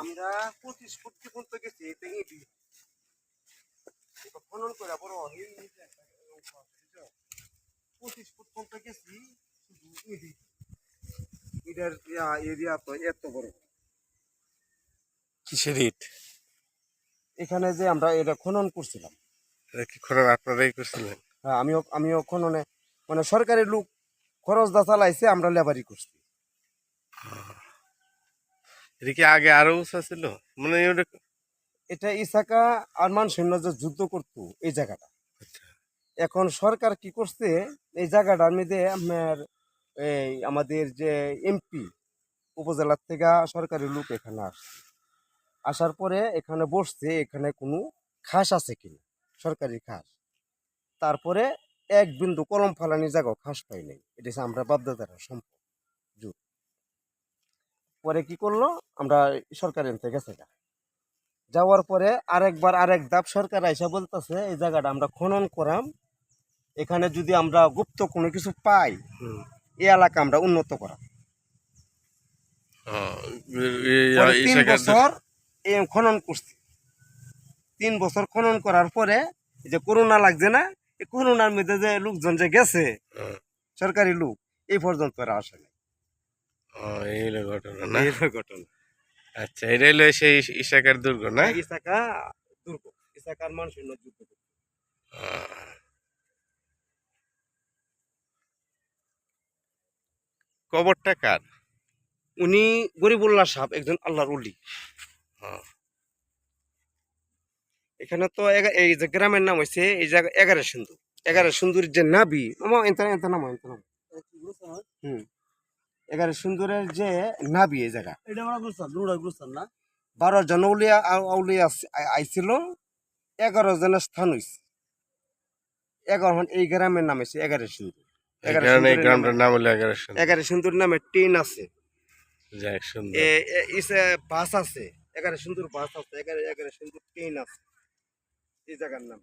আমরা 25 ফুট পর্যন্ত গেছি খনন করে বড় 25 ফুট পর্যন্ত গেছি এটার এরিয়া তো এত বড়। কিসের ইট? এখানে যে আমরা এটা খনন করছিলাম। কি খনন আপনারাই করছিলেন? হ্যাঁ, আমিও খননে মানে সরকারি লোক খরচ দা চালাইছে, আমরা লেবারি করছি। এটা কি আগে আরো উঁচা ছিল? মানে এটা ইসাকা আর সৈন্য যে যুদ্ধ করতো এই জায়গাটা। এখন সরকার কি করছে, এই জায়গাটার মধ্যে আপনার এই আমাদের যে এমপি উপজেলার থেকে সরকারি লোক এখানে আসছে, আসার পরে এখানে বসছে এখানে কোনো খাস আছে কিনা, সরকারি খাস। তারপরে এক বিন্দু কলম ফালানি জায়গা খাস পাই নাই, এটা হচ্ছে আমরা বাপদাদারা সম্পদ যুগ। পরে কি করলো, আমরা সরকারের থেকে গেছে যাওয়ার পরে আরেকবার আরেক ধাপ সরকার আইসা বলতেছে এই জায়গাটা আমরা খনন করাম, এখানে যদি আমরা গুপ্ত কোনো কিছু পাই এই এলাকা আমরা উন্নত করাম। 3 বছর খনন করছি। 3 বছর খনন করার পরে এই যে করোনা লাগছে না, এই করোনার মধ্যে যে লোকজন যে গেছে সরকারি লোক এই পর্যন্ত আর আসে নাই। এই হলো ঘটনা না? এই হলো ঘটনা। আচ্ছা, এটা হলো সেই ইসাকার দুর্গ না? ইসাকা দুর্গ, ইসাকার সৈন্য যুদ্ধ করত। কবরটা কার? উনি গরিবুল্লাহ সাহেব, একজন আল্লাহর ওলি। এখানে তো এই যে গ্রামের নাম হয়েছে এই জায়গা 11 সিন্ধু। 11 সিন্ধুর যে নাবি নাম 11 সিন্ধুরের যে নাবি এই জায়গা, 12 জন আউলিয়া আইছিল, 11 জনের স্থান হয়েছে 11। এই গ্রামের নাম হয়েছে 11 সিন্ধু। 11 সিন্ধুর নামে ট্রেন আছে, বাস আছে, 11 সিন্ধুর বাস আছে, 11 সিন্ধুর ট্রেন আছে এই জায়গার নাম।